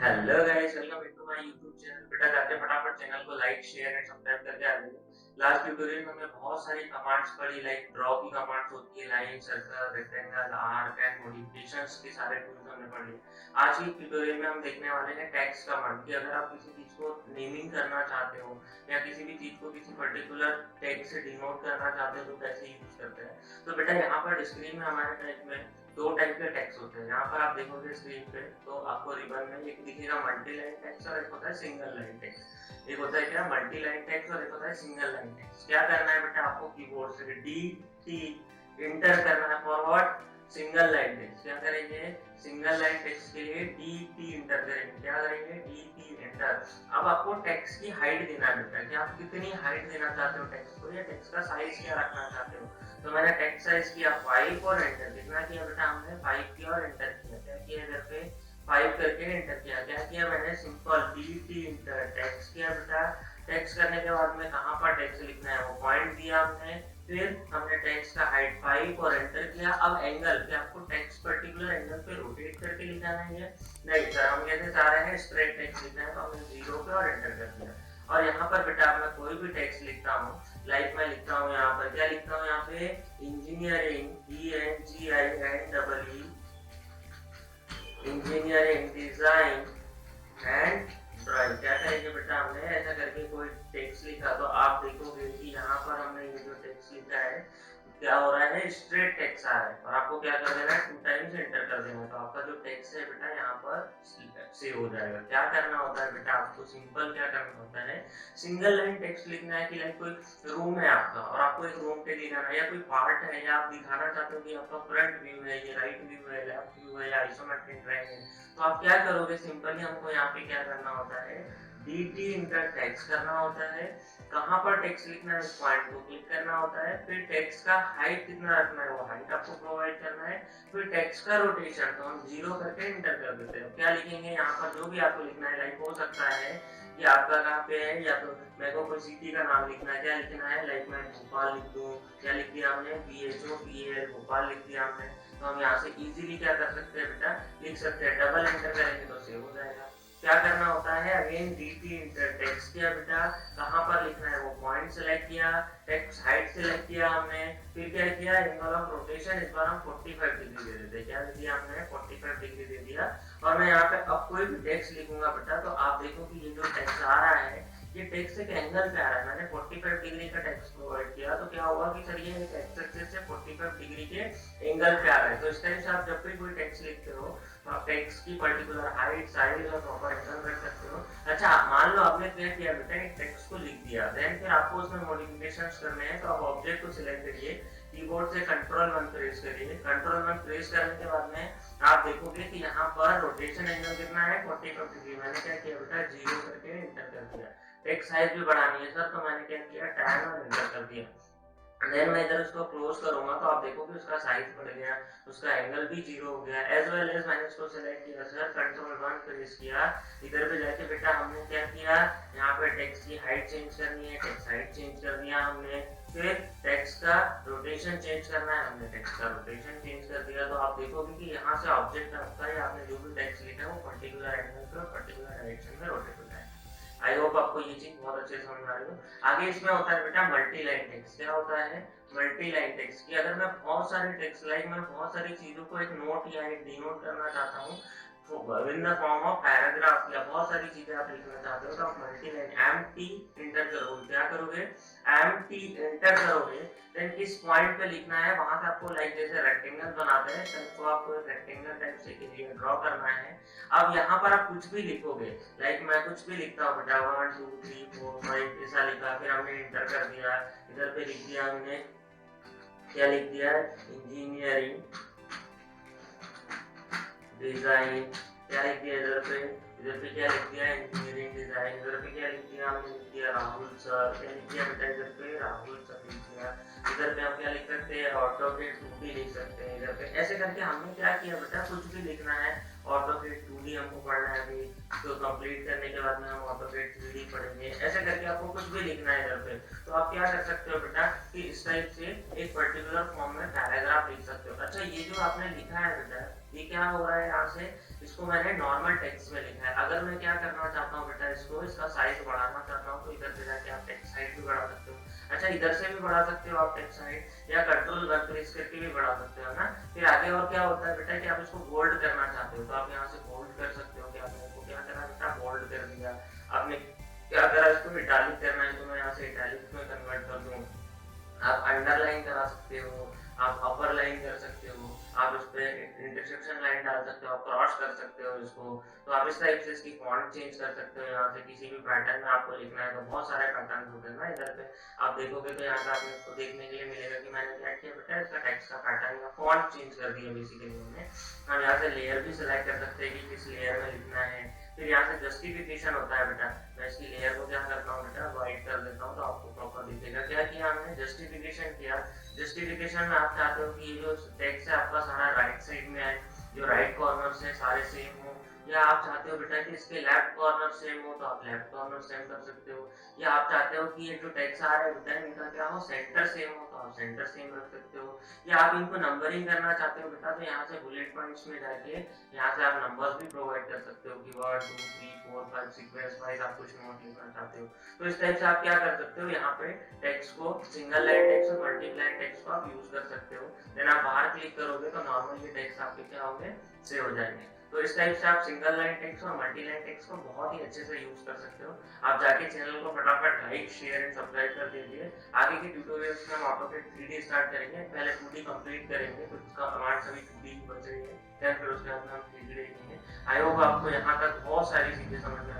Hello guys, welcome back to my YouTube channel. बेटा जाके फटाफट चैनल को लाइक शेयर एंड सब्सक्राइब करके आ जाइए। लास्ट ट्यूटोरियल में हमने बहुत सारी कमांड्स पढ़ी, लाइक ड्रॉ की कमांड्स होती है, line, circle, rectangle, arc and modifications के सारे टूल्स हमने पढ़ लिए। आज की ट्यूटोरियल में हम देखने वाले हैं टेक्स्ट कमांड कि अगर आप किसी चीज को नेमिंग करना चाहते हो या किसी भी चीज को किसी पर्टिकुलर टैग से डिनोट करना चाहते हो तो कैसे यूज करते हैं। तो बेटा यहाँ पर स्क्रीन में हमारे टाइप में दो टाइप के टेक्स्ट होते हैं। यहाँ पर आप देखोगे स्क्रीन पे तो आपको रिबन में एक दिखेगा मल्टी लाइन टेक्स्ट और एक होता है सिंगल लाइन टेक्स्ट। एक होता है क्या मल्टी लाइन टेक्स्ट और एक होता है सिंगल लाइन टेक्स्ट। क्या करना है बेटा, आपको कीबोर्ड से डी टी इंटर करना है for what, single line text. क्या करेंगे, सिंगल लाइन टेक्स्ट के लिए डी टी इंटर करेंगे। क्या करेंगे, डी टी इंटर। अब आपको टेक्स्ट की हाइट देना है बेटा कि आप कितनी हाइट देना चाहते हो टेक्स्ट को, या टेक्स्ट का साइज क्या रखना चाहते हो। तो मैंने टेक्स्ट साइज किया 5 और एंटर। कितना किया बेटा, हमने 5 किया और एंटर किया। क्या किया इधर पे 5 करके एंटर किया। क्या किया मैंने, simple D T inter text किया बेटा। टेक्स्ट करने के बाद में कहाँ पर टेक्स्ट लिखना है वो पॉइंट दिया हमने। फिर हमने टेक्स्ट का हाइट 5 और एंटर किया। अब एंगल, क्या आपको टेक्स्ट पर्टिकुलर एंगल पे रोटेट करके लिखाना है? नहीं सर, हम कैसे चाह रहे हैं, स्ट्रेट टेक्स्ट लिखना है, तो हमने 0 पे और एंटर कर दिया। और यहाँ पर बेटा मैं कोई भी टेक्स्ट लिखता हूँ, लाइक मैं लिखता हूँ यहाँ पर, क्या लिखता हूँ यहाँ पे, engineering, ENGINEE, engineering design and drawing. क्या करेंगे बेटा, हमने ऐसा करके कोई टेक्स्ट लिखा तो आप देखोगे कि यहाँ पर हमने ये जो टेक्स्ट लिखा है क्या हो रहा है, स्ट्रेट टेक्स्ट आ रहा है। और आपको क्या कर देना है, 2 टाइम्स एंटर कर देना है, तो आपका जो टेक्स्ट है बेटा यहाँ पर सेव हो जाएगा। क्या करना होता है बेटा, आपको सिंपल क्या करना होता है, सिंगल लाइन टेक्स्ट लिखना है कि लाइक कोई रूम है आपका और आपको एक रूम पे दिखाना है, या कोई पार्ट है, या आप दिखाना चाहते हो कि आपका फ्रंट व्यू है, ये राइट व्यू है, लेफ्ट व्यू है, या आइसोमेट्रिक ड्राइंग है। तो आप क्या करोगे, सिंपली हमको यहाँ पे क्या करना होता है, डी टी इंटर टेक्स्ट करना होता है। कहाँ पर टेक्स्ट लिखना है, उस पॉइंट को क्लिक करना होता है। फिर टेक्स्ट का हाइट कितना रखना है, वो हाइट आपको प्रोवाइड करना है। फिर टेक्स्ट का रोटेशन तो हम 0 करके इंटर कर देते हैं। क्या लिखेंगे यहाँ पर, जो भी आपको लिखना है, लाइक हो सकता है कि आपका कहाँ पे है, या तो मेरे को कोई सिटी का नाम लिखना है। क्या लिखना है, लाइक मैं भोपाल लिख दूँ। क्या लिख दिया हमने, BHOPAL भोपाल लिख दिया हमने। तो हम यहाँ से इजीली क्या कर सकते हैं बेटा, लिख सकते हैं। डबल एंटर करेंगे तो सेव हो जाएगा। क्या करना होता है, अगेन dt इंटर टेक्स्ट किया बेटा, कहाँ पर लिखना है वो पॉइंट सेलेक्ट किया, टेक्स्ट हाइट सेलेक्ट किया हमने। फिर क्या किया, एंगल ऑफ रोटेशन इस बार हम 45 डिग्री दे देते हैं। क्या दे दिया हमने, 45 डिग्री दे दिया। और मैं यहाँ पे अब कोई भी टेक्स्ट लिखूंगा बेटा, तो आप देखो कि ये जो टेक्स्ट आ रहा है ये टेक्स्ट एक एंगल पे आ रहा है। मैंने 45 डिग्री का टेक्स्ट प्रोवाइड किया, तो क्या हुआ कि सर ये एक एक्स एक्सिस से 45 डिग्री के एंगल पे आ रहा है। तो इस टाइप से आप जब भी कोई टेक्स्ट लिखते हो तो आप टेक्स्ट की पर्टिकुलर हाइट, साइज और प्रॉपर एंगल रख सकते हो। अच्छा, मान लो आपने क्या किया बेटा, एक टेक्स्ट को लिख दिया, देन फिर आपको उसमें मॉडिफिकेशंस करने हैं, तो आप ऑब्जेक्ट को सिलेक्ट करिए, कीबोर्ड से Ctrl+1 प्रेस करिए। Ctrl+1 प्रेस करने के बाद में आप देखोगे कि यहाँ पर रोटेशन एंगल कितना है, 45 डिग्री। मैंने क्या किया बेटा, 0 करके इंटर कर दिया। टेक्स्ट साइज भी बढ़ानी है सर, तो मैंने क्या किया, टैब और एंटर कर दिया। देन मैं इधर इसको क्लोज करूंगा तो आप देखोगे उसका साइज बढ़ गया, उसका एंगल भी 0 हो गया। एज वेल एज मैंने इसको सेलेक्ट किया सर, Ctrl+1 प्रेस किया। इधर पे जाके बेटा हमने क्या किया, यहाँ पे टेक्स्ट की हाइट चेंज करनी है, टेक्स्ट हाइट चेंज कर दिया हमने। फिर टेक्स्ट का रोटेशन चेंज करना है, हमने टेक्स्ट का रोटेशन चेंज कर दिया। तो आप देखोगे कि यहाँ से ऑब्जेक्ट आपका या आपने जो भी टेक्स्ट लिखा है वो पर्टिकुलर एंगल पे और पर्टिकुलर डायरेक्शन में रोटेट हो जाएगा। आई होप आपको ये चीज बहुत अच्छे से समझ आ रही हो। आगे इसमें होता है बेटा मल्टी लाइन टेक्स्ट। क्या होता है, मल्टी लाइन टेक्स्ट की अगर मैं बहुत सारे टेक्स्ट, लाइक मैं बहुत सारी चीजों को एक नोट या एक डिनोट करना चाहता हूँ in the form of paragraph, या बहुत सारी चीजें आप लिखना चाहते हो, तो आप मल्टी लाइन एमटी इंटर करोगे। क्या करोगे, एमटी इंटर करोगे। देन किस पॉइंट पे लिखना है, वहां से आपको लाइक जैसे रेक्टेंगल बनाते हैं तो आपको एक रेक्टेंगल टाइप से एरिया ड्रॉ करना है। अब यहाँ पर आप कुछ भी लिखोगे, लाइक मैं कुछ भी लिखता हूँ बेटा, 1 2 3 4 5 ऐसा लिखा, फिर हमने इंटर कर दिया। इधर पे लिख दिया हमने, क्या लिख दिया, इंजीनियरिंग डिजाइन। क्या लिख दिया इधर पे क्या लिख दिया, इंजीनियरिंग डिजाइन। इधर पे क्या लिख दिया, हमने लिख दिया राहुल सर। क्या लिख दिया बेटा, इधर पे राहुल सर लिख दिया। इधर पे हम क्या लिख सकते हैं, ऑटोकेड 2D लिख सकते हैं। इधर पे ऐसे करके हमने क्या किया बेटा, कुछ भी लिखना है। ऑटोकेड 2D हमको पढ़ना है अभी, तो कंप्लीट करने के बाद में हम ऑटोकेड 3D पढ़ेंगे। ऐसे करके आपको कुछ भी लिखना है इधर पे, तो आप क्या कर सकते हो बेटा कि इस टाइप से एक पर्टिकुलर फॉर्म में पैराग्राफ लिख सकते हो। अच्छा, ये जो आपने लिखा है बेटा, ये क्या हो रहा है यहाँ से, इसको मैंने नॉर्मल टेक्स्ट में लिखा है। अगर मैं क्या करना चाहता हूँ बेटा, इसको इसका साइज बढ़ाना चाहता हूँ, तो इधर से जाके आप टेक्स्ट हाइट भी बढ़ा सकते हो। अच्छा, इधर से भी बढ़ा सकते हो आप टेक्स्ट हाइट, या कंट्रोल वन प्रेस करके भी बढ़ा सकते हो ना। फिर आगे और क्या होता है बेटा कि आप इसको बोल्ड करना चाहते हो, तो आप यहाँ से बोल्ड कर सकते हो। कि आपने इसको क्या करा बेटा, बोल्ड कर दिया। आपने क्या करा, इसको इटालिक करना है तो मैं यहाँ से इटालिक में कन्वर्ट कर दूँ। आप अंडरलाइन करा सकते हो, आप अपर लाइन कर सकते हो, आप इस पे इंटरसेक्शन लाइन डाल सकते हो, आप क्रॉस कर सकते हो इसको। तो आप इस टाइप से इसकी फॉन्ट चेंज कर सकते हो। यहाँ से किसी भी पैटर्न में आपको लिखना है तो बहुत सारे पैटर्न होते हैं ना इधर पे, आप देखोगे तो यहाँ पे आपको देखने के लिए मिलेगा कि मैंने क्या किया बेटा, इसका टेक्स्ट का पैटर्न या फॉन्ट चेंज कर दिया बेसिकली हमने। हम यहाँ से लेयर भी सिलेक्ट कर सकते हैं कि किस लेयर में लिखना है। फिर यहाँ से जस्टिफिकेशन होता है बेटा, मैं इसकी लेयर को क्या करता हूँ बेटा, व्हाइट कर देता हूँ तो आपको प्रॉपर दिखेगा। क्या किया हमने, जस्टिफिकेशन किया। जस्टिफिकेशन में आप चाहते हो कि ये जो टेक्स्ट है आपका सारा राइट साइड में है, जो राइट कॉर्नर से सारे सेम हो, या आप चाहते हो बेटा कि इसके लेफ्ट कॉर्नर सेम हो तो आप लेफ्ट कॉर्नर सेम कर सकते हो, या आप चाहते हो कि ये जो टेक्स्ट आ रहा है बेटा इनका क्या हो, सेंटर सेम हो तो आप सेंटर सेम रख सकते हो, या आप इनको नंबरिंग करना चाहते हो बेटा, तो यहाँ से बुलेट पॉइंट्स में जाके यहाँ से आप नंबर्स भी प्रोवाइड कर सकते हो कि 1 2 3 4 5 सीक्वेंस वाइज आप कुछ नोट लिखना चाहते हो। तो इस टाइप से आप क्या कर सकते हो, यहाँ पे टेक्स्ट को, सिंगल लाइन टेक्स्ट और मल्टी लाइन टेक्स्ट को आप यूज कर सकते हो। देन आप बाहर क्लिक करोगे तो नॉर्मली टेक्स्ट आपके क्या होंगे, सेव हो जाएंगे। तो इस टाइप से आप सिंगल लाइन टेक्स्ट और मल्टी लाइन टेक्स्ट को बहुत ही अच्छे से यूज कर सकते हो। आप जाके चैनल को फटाफट लाइक शेयर एंड सब्सक्राइब कर दीजिए। आगे के ट्यूटोरियल्स में हम ऑटोकैड 3D स्टार्ट करेंगे, पहले 2D कंप्लीट करेंगे, कुछ का कमांड सभी 2D बच रही है, फिर उसके बाद में हम 3D देखेंगे। आई होप आपको यहाँ तक बहुत सारी चीजें समझ में